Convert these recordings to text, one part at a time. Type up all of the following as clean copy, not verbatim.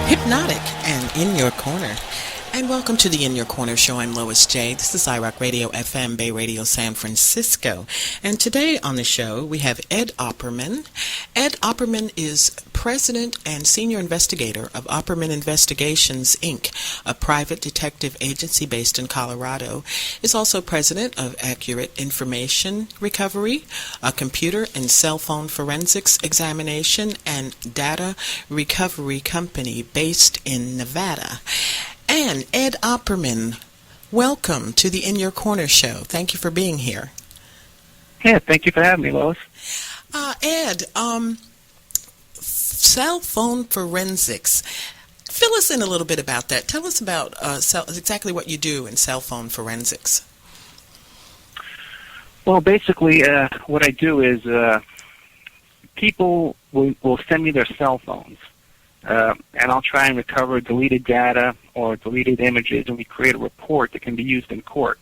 Hypnotic and In Your Corner. And welcome to the In Your Corner show. I'm Lois J. This is iRock Radio FM, Bay Radio, San Francisco. And today on the show, we have Ed Opperman. Ed Opperman is president and senior investigator of Opperman Investigations, Inc., a private detective agency based in Colorado. Is also president of Accurate Information Recovery, a computer and cell phone forensics examination and data recovery company based in Nevada. And Ed Opperman, welcome to the In Your Corner show. Thank you for being here. Yeah, thank you for having me, Lois. Ed, cell phone forensics. Fill us in a little bit about that. Tell us about exactly what you do in cell phone forensics. Well, basically, what I do is people will send me their cell phones, and I'll try and recover deleted data or deleted images, and we create a report that can be used in court.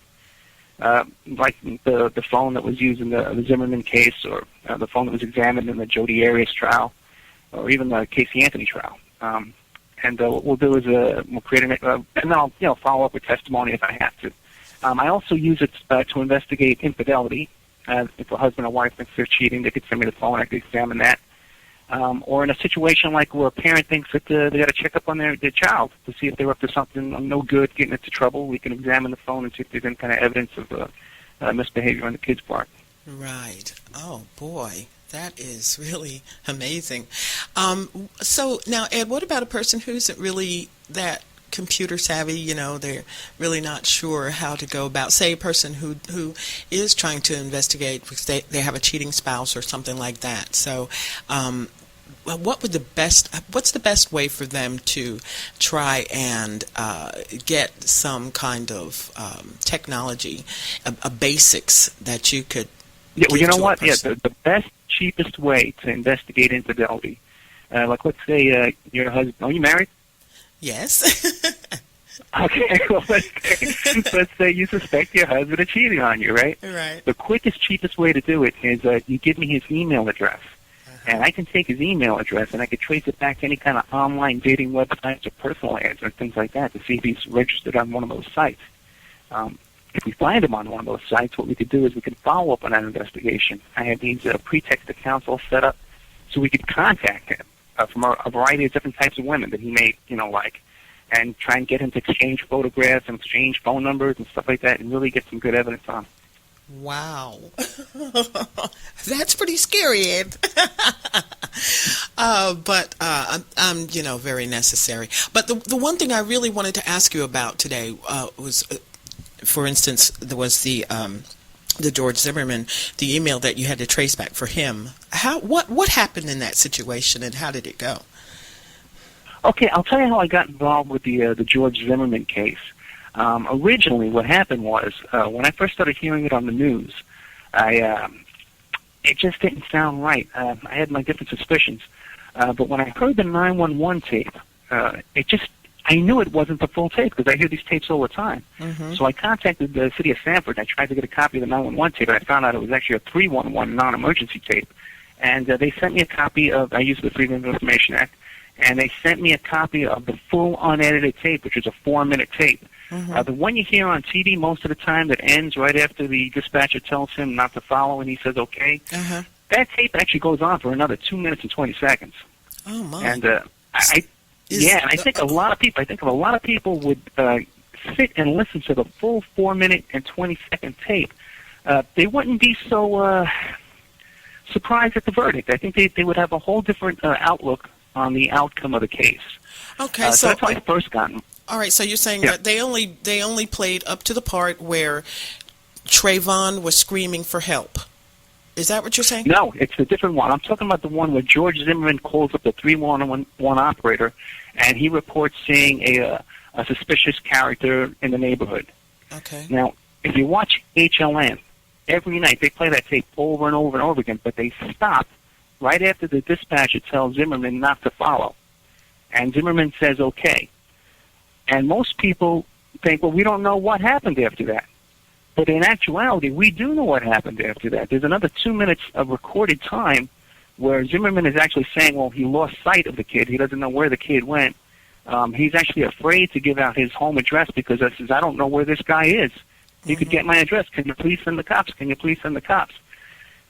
Like the phone that was used in the Zimmerman case, or the phone that was examined in the Jodi Arias trial, or even the Casey Anthony trial. And what we'll do is we'll create and then I'll follow up with testimony if I have to. I also use it to investigate infidelity. If a husband or wife thinks they're cheating, they could send me the phone. I could examine that. Or in a situation like where a parent thinks that they got to check up on their child to see if they're up to something no good, getting into trouble, we can examine the phone and see if there's any kind of evidence of misbehavior on the kid's part. Right. Oh, boy. That is really amazing. So now, Ed, what about a person who isn't really that computer savvy? They're really not sure how to go about, say, a person who is trying to investigate because they have a cheating spouse or something like that. So what's the best way for them to try and get some kind of technology, a basics that you could Yeah, well, you know what? Yeah, person? the best, cheapest way to investigate infidelity, like let's say your husband, are you married? Yes. Okay, well, let's say you suspect your husband is cheating on you, right? Right. The quickest, cheapest way to do it is you give me his email address. And I can take his email address and I could trace it back to any kind of online dating websites or personal ads or things like that to see if he's registered on one of those sites. If we find him on one of those sites, what we could do is we could follow up on that investigation. I have these pretext accounts all set up so we could contact him from a variety of different types of women that he may, like, and try and get him to exchange photographs and exchange phone numbers and stuff like that and really get some good evidence on him. Wow. That's pretty scary, Ed. But I'm very necessary. But the one thing I really wanted to ask you about today was, for instance, there was the George Zimmerman, the email that you had to trace back for him. What happened in that situation, and how did it go? Okay, I'll tell you how I got involved with the George Zimmerman case. Originally, what happened was when I first started hearing it on the news, it just didn't sound right. I had my different suspicions, but when I heard the 911 tape, I knew it wasn't the full tape because I hear these tapes all the time. Mm-hmm. So I contacted the city of Sanford and I tried to get a copy of the 911 tape, and I found out it was actually a 311 non-emergency tape. And they sent me a copy of, I used the Freedom of Information Act, and they sent me a copy of the full unedited tape, which is a 4-minute tape. Mm-hmm. The one you hear on TV most of the time that ends right after the dispatcher tells him not to follow and he says okay, that tape actually goes on for another 2 minutes and 20 seconds. Oh, my. And I think a lot of people would sit and listen to the full 4-minute and 20-second tape, they wouldn't be so surprised at the verdict. I think they would have a whole different outlook on the outcome of the case. Okay, so that's how I first got them. All right, so you're saying that they only played up to the part where Trayvon was screaming for help. Is that what you're saying? No, it's a different one. I'm talking about the one where George Zimmerman calls up the 311 operator, and he reports seeing a suspicious character in the neighborhood. Okay. Now, if you watch HLN, every night they play that tape over and over and over again, but they stop right after the dispatcher tells Zimmerman not to follow. And Zimmerman says okay. And most people think, well, we don't know what happened after that. But in actuality, we do know what happened after that. There's another 2 minutes of recorded time where Zimmerman is actually saying, well, he lost sight of the kid. He doesn't know where the kid went. He's actually afraid to give out his home address because he says, I don't know where this guy is. He could get my address. Can you please send the cops? Can you please send the cops?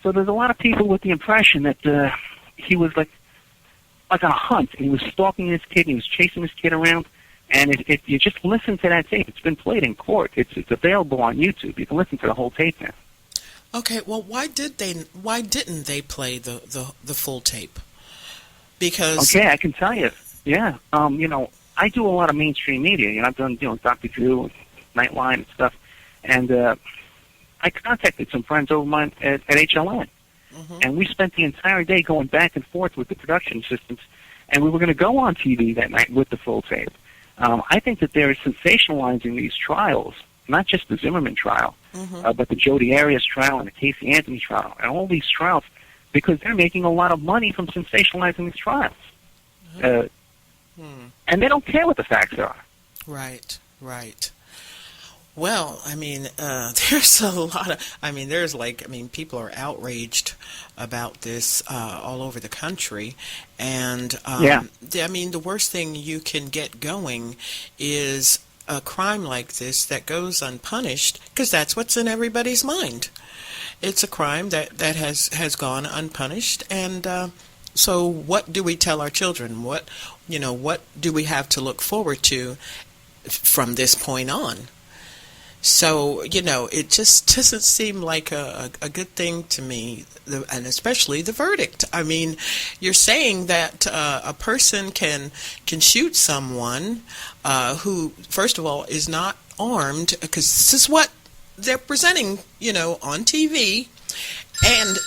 So there's a lot of people with the impression that he was like on a hunt. He was stalking this kid. He was chasing this kid around. And if you just listen to that tape, it's been played in court. It's available on YouTube. You can listen to the whole tape now. Okay, well, why didn't they play the full tape? Because okay, I can tell you. Yeah, I do a lot of mainstream media. I've done Dr. Drew, Nightline, and stuff. And I contacted some friends over mine at HLN, and we spent the entire day going back and forth with the production assistants, and we were going to go on TV that night with the full tape. I think that they're sensationalizing these trials, not just the Zimmerman trial, but the Jodi Arias trial and the Casey Anthony trial, and all these trials, because they're making a lot of money from sensationalizing these trials. And they don't care what the facts are. Right. Well, I mean, there's a lot of, people are outraged about this all over the country. And, the worst thing you can get going is a crime like this that goes unpunished, because that's what's in everybody's mind. It's a crime that has gone unpunished. And so what do we tell our children? What do we have to look forward to from this point on? So, it just doesn't seem like a good thing to me, and especially the verdict. I mean, you're saying that a person can shoot someone who, first of all, is not armed, because this is what they're presenting, on TV. And,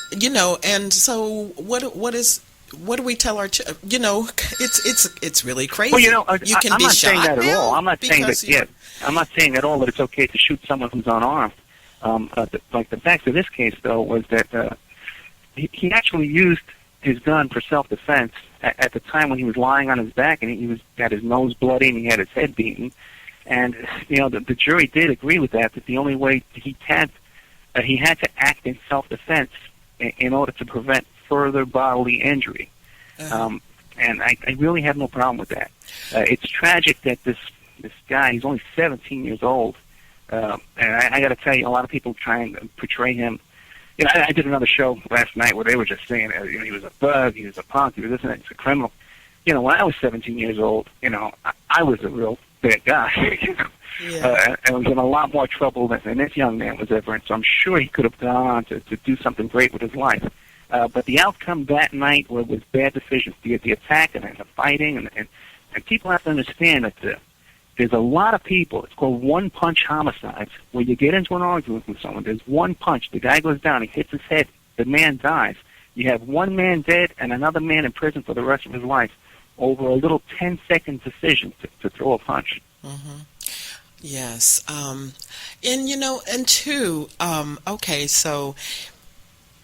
and so what do we tell our it's really crazy. Well, you can I'm be not shot saying that at all. I'm not saying because that yet. I'm not saying at all that it's okay to shoot someone who's unarmed. The facts of this case, though, was that he actually used his gun for self-defense at the time when he was lying on his back, and he had his nose bloody and he had his head beaten. And the jury did agree with that. That the only way he had to act in self-defense in order to prevent further bodily injury. And I really have no problem with that. It's tragic that this guy, he's only 17 years old, and I got to tell you, a lot of people try and portray him. I did another show last night where they were just saying he was a thug, he was a punk, he was this and that, he's a criminal. When I was 17 years old, I was a real bad guy. And was in a lot more trouble than this young man was ever in. So I'm sure he could have gone on to do something great with his life. But the outcome that night was bad decisions. The attack and the fighting, and people have to understand that there's a lot of people. It's called one-punch homicides, where you get into an argument with someone. There's one punch. The guy goes down. He hits his head. The man dies. You have one man dead and another man in prison for the rest of his life over a little 10-second decision to throw a punch. Yes. And two, okay, so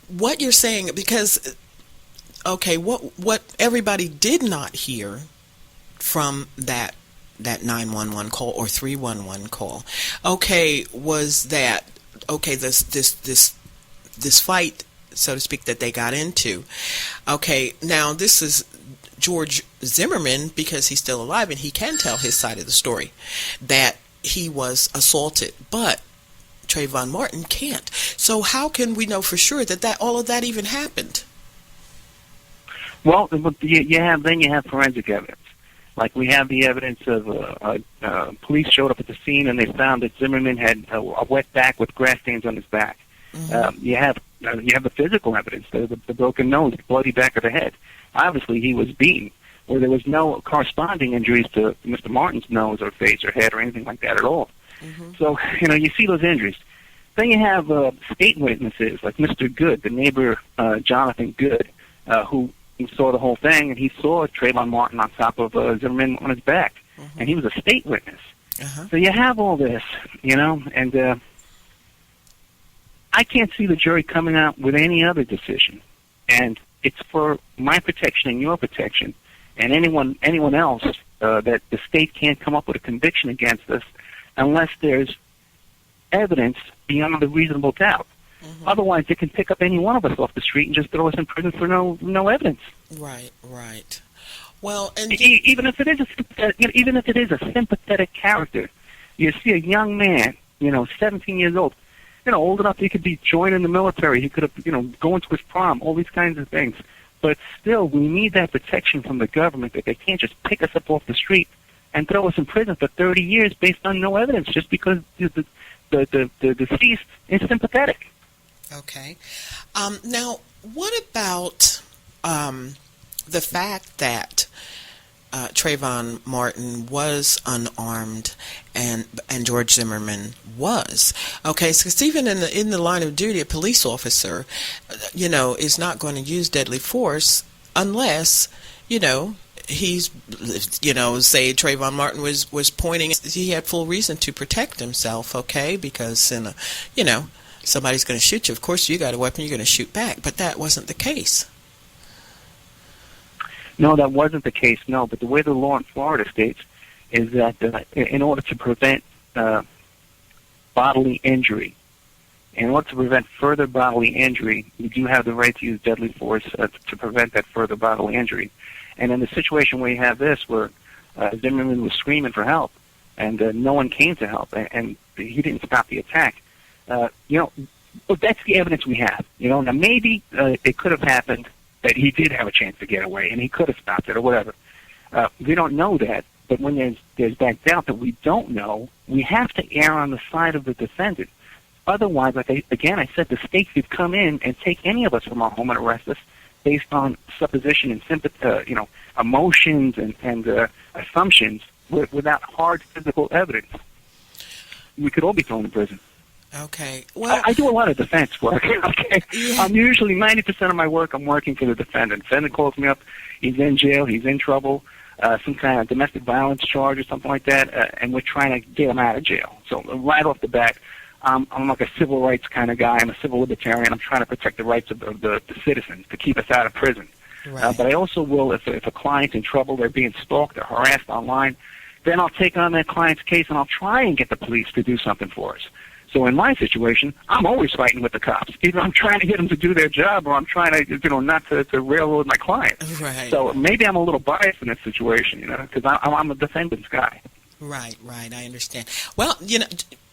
what you're saying, because, okay, what everybody did not hear from that 911 call or 311 call, okay, was that, okay, this fight, so to speak, that they got into. Okay, now this is George Zimmerman, because he's still alive and he can tell his side of the story, that he was assaulted, but Trayvon Martin can't. So how can we know for sure that all of that even happened? Well, you have forensic evidence. Like we have the evidence of police showed up at the scene and they found that Zimmerman had a wet back with grass stains on his back. You have the physical evidence, the broken nose, the bloody back of the head. Obviously, he was beaten, where there was no corresponding injuries to Mr. Martin's nose or face or head or anything like that at all. So, you see those injuries. Then you have state witnesses like Mr. Good, the neighbor, Jonathan Good, who saw the whole thing, and he saw Trayvon Martin on top of Zimmerman on his back, and he was a state witness. So you have all this, and I can't see the jury coming out with any other decision. And it's for my protection and your protection, and anyone else, that the state can't come up with a conviction against us unless there's evidence beyond a reasonable doubt. Otherwise, they can pick up any one of us off the street and just throw us in prison for no evidence. Right, right. Well, and Even if it is a sympathetic character, you see a young man, 17 years old, old enough he could be joining the military, he could have, going to his prom, all these kinds of things. But still, we need that protection from the government that they can't just pick us up off the street and throw us in prison for 30 years based on no evidence, just because the deceased is sympathetic. Okay. Now, what about the fact that Trayvon Martin was unarmed and George Zimmerman was? Okay, so 'cause even in the line of duty, a police officer, is not going to use deadly force unless, he's, say Trayvon Martin was pointing, he had full reason to protect himself, okay, because somebody's going to shoot you. Of course, you got a weapon, you're going to shoot back, but that wasn't the case. No, that wasn't the case, no, but the way the law in Florida states is that in order to prevent bodily injury, in order to prevent further bodily injury, you do have the right to use deadly force to prevent that further bodily injury. And in the situation where you have this, where Zimmerman was screaming for help, and no one came to help, and he didn't stop the attack, but that's the evidence we have. Now maybe it could have happened that he did have a chance to get away, and he could have stopped it or whatever. We don't know that, but when there's that doubt that we don't know, we have to err on the side of the defendant. Otherwise, I said, the state could come in and take any of us from our home and arrest us based on supposition and sympathy, emotions and assumptions without hard physical evidence. We could all be thrown in prison. Okay. Well, I do a lot of defense work. Okay. Yeah. I'm usually 90% of my work. I'm working for the defendant. Defendant calls me up. He's in jail. He's in trouble. Some kind of domestic violence charge or something like that, and we're trying to get him out of jail. So right off the bat, I'm like a civil rights kind of guy. I'm a civil libertarian. I'm trying to protect the rights of the citizens to keep us out of prison. right. But I also will, if a client's in trouble, they're being stalked or harassed online, then I'll take on that client's case and I'll try and get the police to do something for us. So in my situation, I'm always fighting with the cops. Either I'm trying to get them to do their job, or I'm trying to, not to railroad my client. Right. So maybe I'm a little biased in this situation, because I'm a defendant's guy. Right. I understand. Well,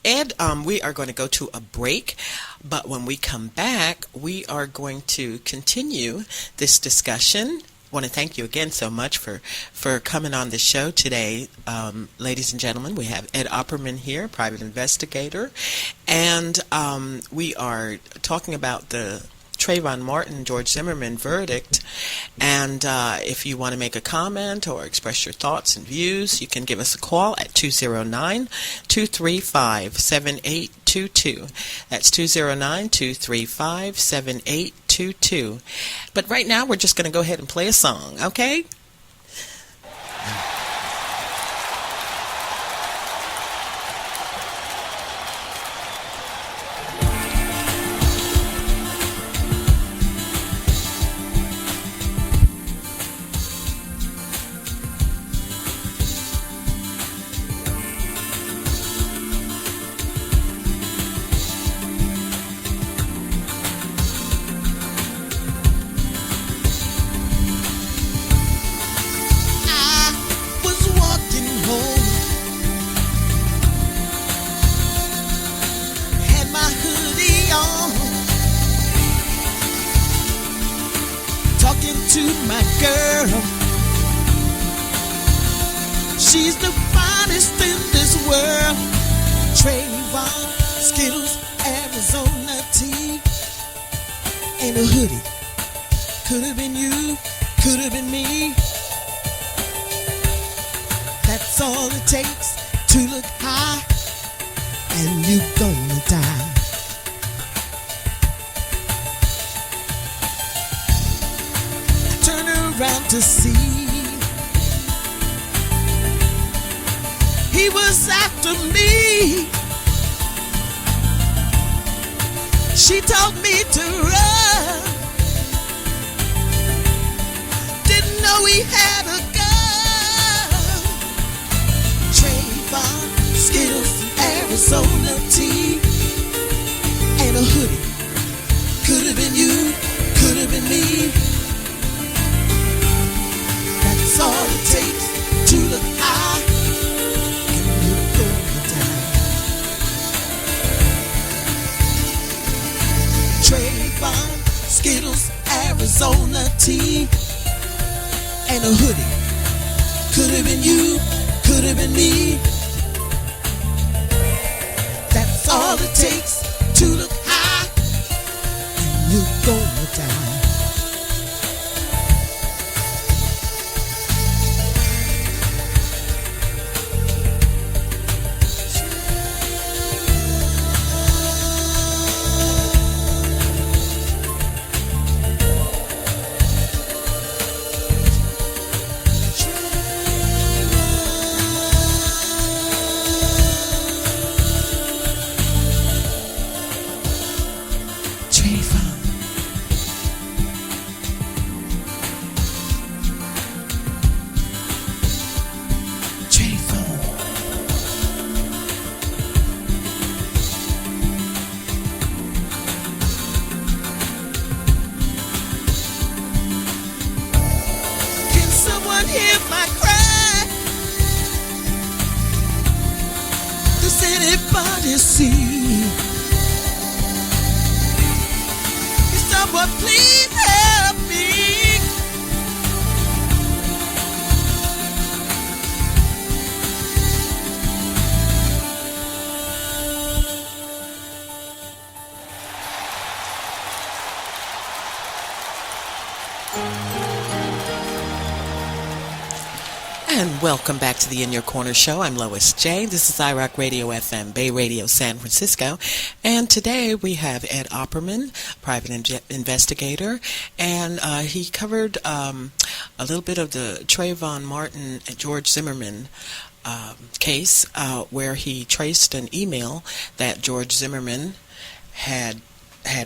Ed, we are going to go to a break, but when we come back, we are going to continue this discussion. I want to thank you again so much for coming on the show today. Ladies and gentlemen, we have Ed Opperman here, private investigator, and we are talking about the Trayvon Martin, George Zimmerman verdict. And if you want to make a comment or express your thoughts and views, you can give us a call at 209-235-7822. That's 209-235-7822. But right now, we're just going to go ahead and play a song, okay? To my girl, she's the finest in this world. Trayvon, Skittles, Arizona tea, and a hoodie. Could have been you, could have been me. That's all it takes to look high, and you gonna die. Around to see he was after me. She told me to run, didn't know he had a gun. Trayvon, Skittles, Arizona tea, and a hoodie. Skittles, Arizona tea, and a hoodie. Could have been you, could have been me. That's all it takes to look high, and you're gonna die. Hear my cry. Does anybody see? Can someone please help me? And welcome back to the In Your Corner show. I'm Lois J. This is iRock Radio FM, Bay Radio, San Francisco. And today we have Ed Opperman, private investigator. And he covered a little bit of the Trayvon Martin and George Zimmerman case where he traced an email that George Zimmerman had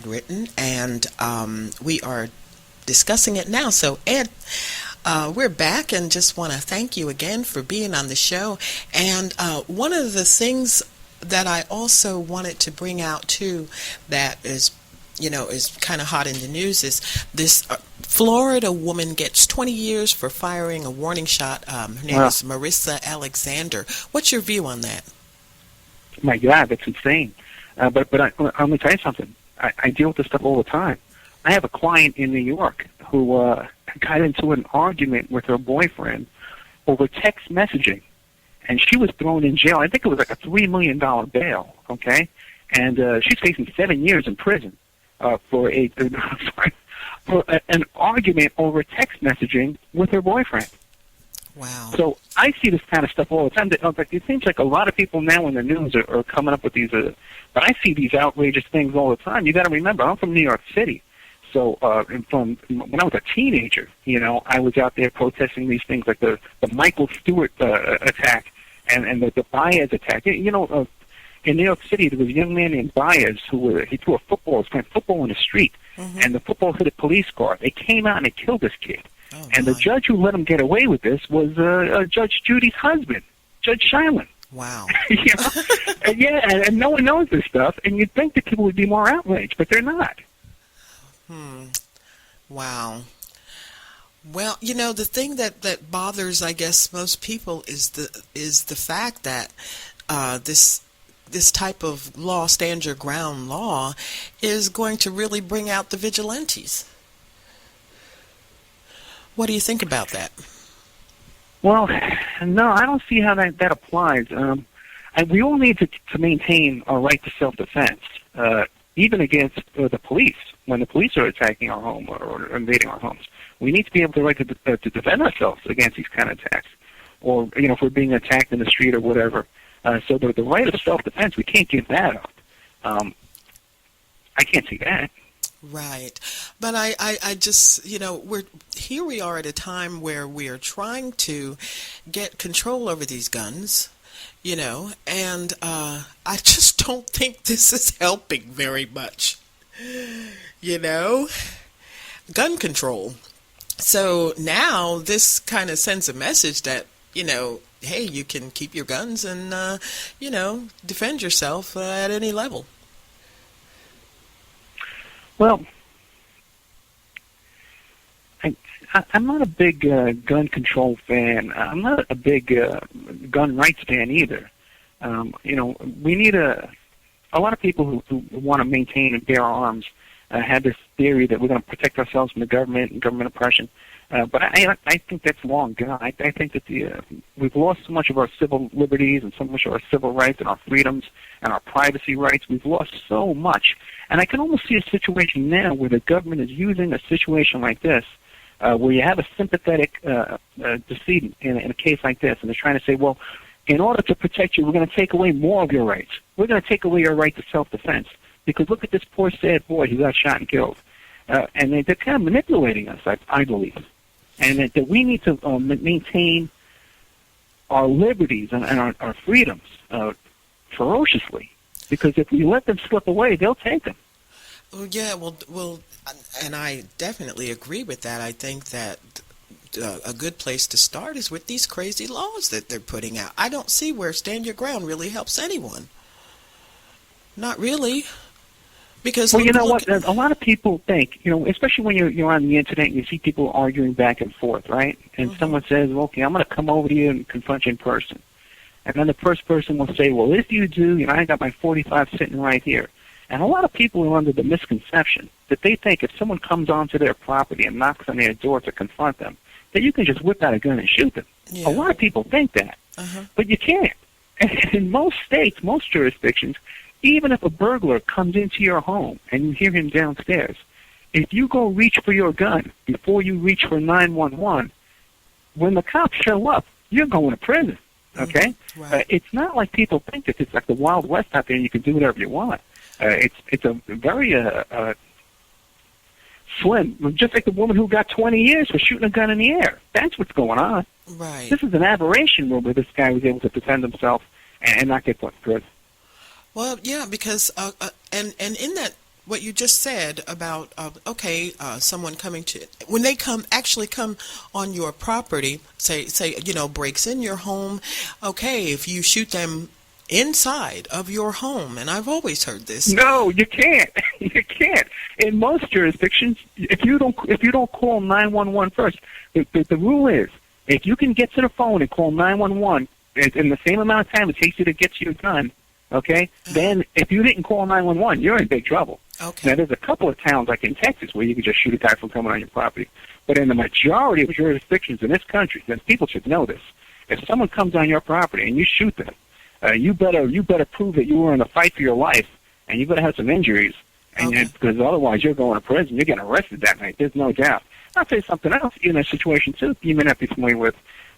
written. And we are discussing it now. So, Ed, we're back and just want to thank you again for being on the show. And one of the things that I also wanted to bring out too that is kind of hot in the news is this Florida woman gets 20 years for firing a warning shot. Her name is Marissa Alexander. What's your view on that? My God, that's insane. But I'm going to tell you something. I deal with this stuff all the time. I have a client in New York who got into an argument with her boyfriend over text messaging, and she was thrown in jail. I think it was like a $3 million bail, okay? And she's facing 7 years in prison for an argument over text messaging with her boyfriend. Wow. So I see this kind of stuff all the time. It seems like a lot of people now in the news are coming up with these, but I see these outrageous things all the time. You got to remember, I'm from New York City. So from when I was a teenager, I was out there protesting these things like the Michael Stewart attack and the Baez attack. In New York City, there was a young man named Baez he threw a football. He was playing football in the street, and the football hit a police car. They came out and they killed this kid. Oh, and the judge who let him get away with this was Judge Judy's husband, Judge Shilen. Wow. And no one knows this stuff, and you'd think that people would be more outraged, but they're not. Wow. Well, the thing that bothers, I guess, most people is the fact that this type of law, stand your ground law, is going to really bring out the vigilantes. What do you think about that? Well, no, I don't see how that applies. We all need to maintain our right to self-defense, even against the police. When the police are attacking our home or invading our homes, we need to be able to right to defend ourselves against these kind of attacks, or if we're being attacked in the street or whatever. So the right of self-defense, we can't give that up. I can't see that. Right. But I just, we are at a time where we are trying to get control over these guns, and I just don't think this is helping very much, gun control. So now this kind of sends a message that, hey, you can keep your guns and, defend yourself at any level. Well, I'm not a big gun control fan. I'm not a big gun rights fan either. We need a lot of people who want to maintain and bear arms have this theory that we're going to protect ourselves from the government and government oppression. But I think that's long gone. I think that we've lost so much of our civil liberties and so much of our civil rights and our freedoms and our privacy rights. We've lost so much. And I can almost see a situation now where the government is using a situation like this, where you have a sympathetic decedent in a case like this, and they're trying to say, well, in order to protect you, we're going to take away more of your rights. We're going to take away your right to self-defense. Because look at this poor, sad boy who got shot and killed. And they're kind of manipulating us, I believe. And that we need to maintain our liberties and our freedoms ferociously. Because if we let them slip away, they'll take them. Oh, yeah, well, and I definitely agree with that. I think that a good place to start is with these crazy laws that they're putting out. I don't see where stand your ground really helps anyone. Not really. Because well, you know what? A lot of people think, especially when you're on the internet and you see people arguing back and forth, right? And someone says, well, okay, I'm going to come over to you and confront you in person. And then the first person will say, well, if you do, I got my 45 sitting right here. And a lot of people are under the misconception that they think if someone comes onto their property and knocks on their door to confront them, that you can just whip out a gun and shoot them. Yeah. A lot of people think that. But you can't. In most states, most jurisdictions, even if a burglar comes into your home and you hear him downstairs, if you go reach for your gun before you reach for 911, when the cops show up, you're going to prison, okay? Right. It's not like people think that it's like the Wild West out there and you can do whatever you want. It's a very slim, just like the woman who got 20 years for shooting a gun in the air. That's what's going on. Right. This is an aberration where this guy was able to defend himself and not get put in prison. Well, yeah, because and in that what you just said about someone coming to when they actually come on your property, say breaks in your home, okay, if you shoot them inside of your home, and I've always heard this. No, you can't. You can't. In most jurisdictions, if you don't call 911 first, the rule is if you can get to the phone and call 911 in the same amount of time it takes you to get to your gun. Okay? Then if you didn't call 911, you're in big trouble. Okay. Now, there's a couple of towns, like in Texas, where you can just shoot a guy from coming on your property. But in the majority of jurisdictions in this country, then people should know this. If someone comes on your property and you shoot them, you better prove that you were in a fight for your life, and you better have some injuries, and because otherwise you're going to prison. You're getting arrested that night. There's no doubt. I'll tell you something else in a situation, too, you may not be familiar with.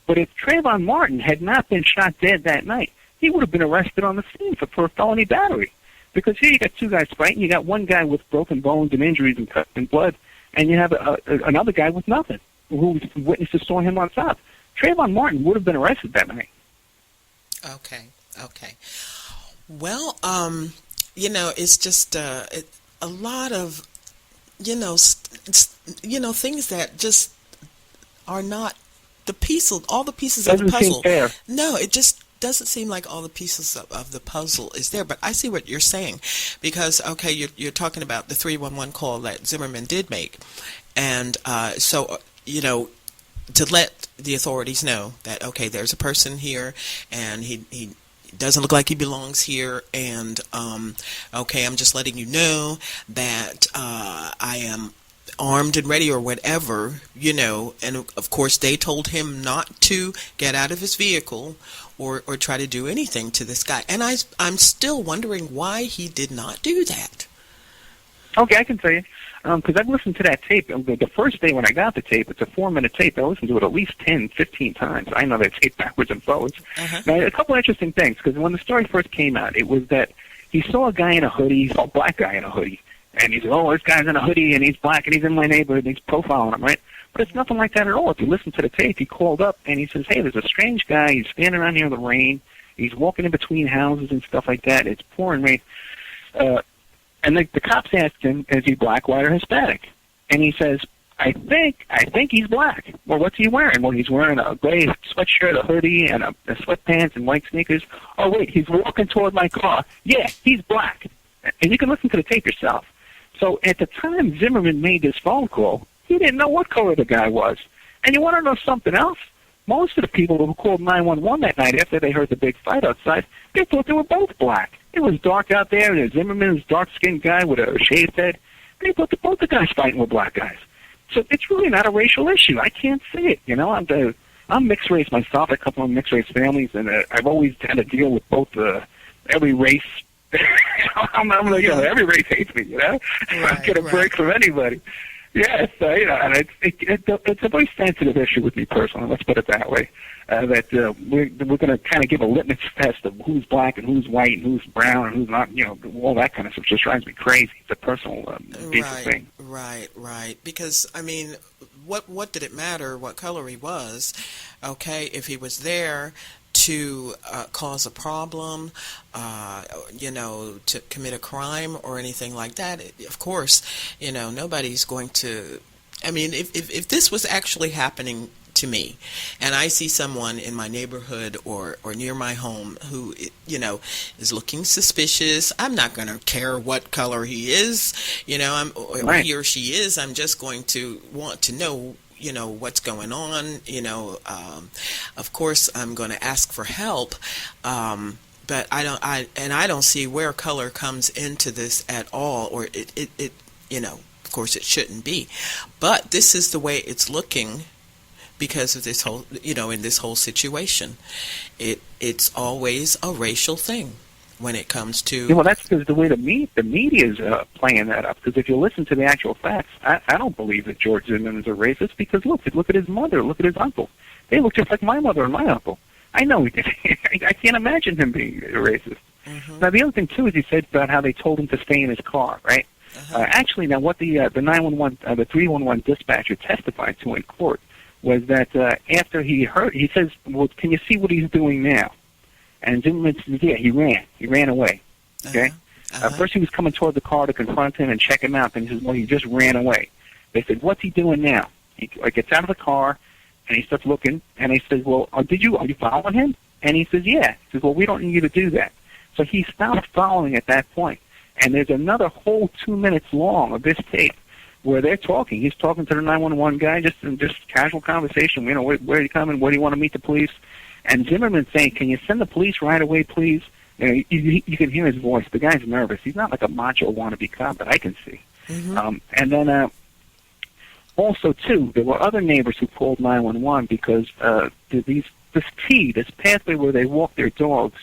But if Trayvon Martin had not been shot dead that night, he would have been arrested on the scene for felony battery. Because here you got two guys fighting. You got one guy with broken bones and injuries and cuts and blood, and you have another guy with nothing, who witnesses saw him on top. Trayvon Martin would have been arrested that night. Okay. Well, it's just a lot of, things that just are not all the pieces of the puzzle. Doesn't seem fair. No, it just doesn't seem like all the pieces of the puzzle is there, but I see what you're saying, because you're talking about the 311 call that Zimmerman did make, and so to let the authorities know that there's a person here, and he doesn't look like he belongs here, and I'm just letting you know that I am armed and ready or whatever, and of course they told him not to get out of his vehicle or try to do anything to this guy. And I'm still wondering why he did not do that. Okay, I can tell you. Because I've listened to that tape. The first day when I got the tape, it's a 4-minute tape. I listened to it at least 10, 15 times. I know that tape backwards and forwards. Now, a couple interesting things, because when the story first came out, it was that he saw a guy in a hoodie, he saw a black guy in a hoodie. And he said, this guy's in a hoodie, and he's black, and he's in my neighborhood, and he's profiling him, right? But it's nothing like that at all. If you listen to the tape, he called up, and he says, hey, there's a strange guy. He's standing around here in the rain. He's walking in between houses and stuff like that. It's pouring rain. And the cops asked him, is he black, white, or Hispanic? And he says, I think he's black. Well, what's he wearing? Well, he's wearing a gray sweatshirt, a hoodie, and a sweatpants and white sneakers. Oh, wait, he's walking toward my car. Yeah, he's black. And you can listen to the tape yourself. So at the time Zimmerman made this phone call, he didn't know what color the guy was. And you want to know something else? Most of the people who called 911 that night after they heard the big fight outside, they thought they were both black. It was dark out there, and Zimmerman was a dark-skinned guy with a shaved head. They thought that both the guys fighting were black guys. So it's really not a racial issue. I can't see it. You know, I'm mixed race myself. I come from mixed race families, and I've always had to deal with both every race. Every race hates me. You know, I don't get a break from anybody. Yes, and it's a very sensitive issue with me personally. Let's put it that way. That we're going to kind of give a litmus test of who's black and who's white and who's brown and who's not. You know, all that kind of stuff just drives me crazy. It's a personal thing. Right. Because I mean, what did it matter what color he was? Okay, if he was there to cause a problem, to commit a crime or anything like that, of course, nobody's going to. I mean, if this was actually happening to me, and I see someone in my neighborhood or near my home who, is looking suspicious, I'm not going to care what color he is, or he or she is. I'm just going to want to know what's going on. Of course I'm going to ask for help, but I don't see where color comes into this at all, or it of course it shouldn't be, but this is the way it's looking because of this whole in this whole situation. It's always a racial thing when it comes to... Yeah, well, that's because the way the media is playing that up. Because if you listen to the actual facts, I don't believe that George Zimmerman is a racist. Because look at his mother, look at his uncle. They look just like my mother and my uncle. I know he did. I can't imagine him being a racist. Mm-hmm. Now the other thing too is he said about how they told him to stay in his car, right? Uh-huh. Actually, now what the 911, the 311 dispatcher testified to in court was that after he says, "Well, can you see what he's doing now?" And Zimmerman says, "Yeah, he ran away." Okay. First, he was coming toward the car to confront him and check him out. Then he says, "Well, he just ran away." They said, "What's he doing now?" He gets out of the car and he starts looking. And they said, "Well, are you following him?" And he says, "Yeah." He says, "Well, we don't need you to do that." So he stopped following at that point. And there's another whole 2 minutes long of this tape where they're talking. He's talking to the 911 guy, just casual conversation. Where are you coming? Where do you want to meet the police? And Zimmerman saying, "Can you send the police right away, please?" You can hear his voice. The guy's nervous. He's not like a macho wannabe cop that I can see. Mm-hmm. And then also, too, there were other neighbors who called 911 because this pathway where they walk their dogs,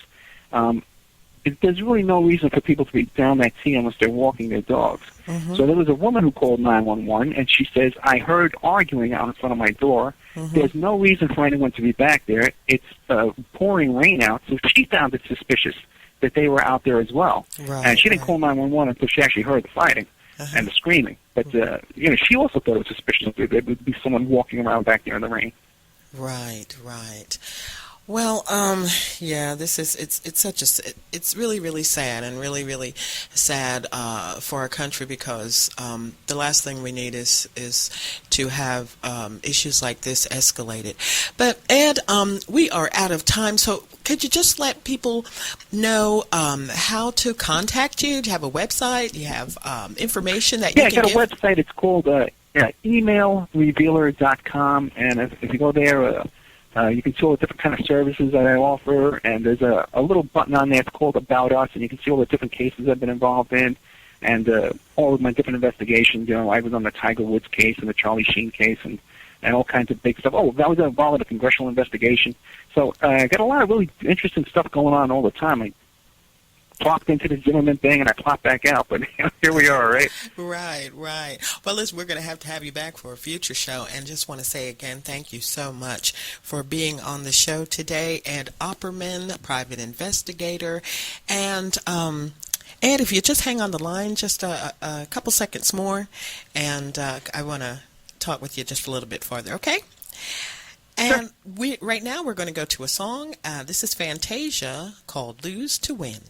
there's really no reason for people to be down that T unless they're walking their dogs. Mm-hmm. So there was a woman who called 911, and she says, "I heard arguing out in front of my door. Mm-hmm. There's no reason for anyone to be back there. It's pouring rain out." So she found it suspicious that they were out there as well. Right, and she didn't call 911 until she actually heard the fighting and the screaming. But, she also thought it was suspicious that there would be someone walking around back there in the rain. Right. Well, this is it's really, really sad and really, really sad for our country because the last thing we need is to have issues like this escalated. But Ed, we are out of time, so could you just let people know how to contact you? Do you have a website? Do you have information that you can give? Yeah, I got a website. It's called emailrevealer.com, and if you go there, you can see all the different kind of services that I offer, and there's a little button on there. It's called About Us, and you can see all the different cases I've been involved in, and all of my different investigations. I was on the Tiger Woods case and the Charlie Sheen case, and all kinds of big stuff. Oh, that was involved in a congressional investigation. So I got a lot of really interesting stuff going on all the time. I plopped into the Zimmerman thing and I plopped back out, but here we are, right? Right. Well, listen, we're going to have you back for a future show, and just want to say again, thank you so much for being on the show today. Ed Opperman, private investigator, and Ed, if you just hang on the line just a couple seconds more, and I want to talk with you just a little bit farther, okay? And right now we're going to go to a song. This is Fantasia called Lose to Win.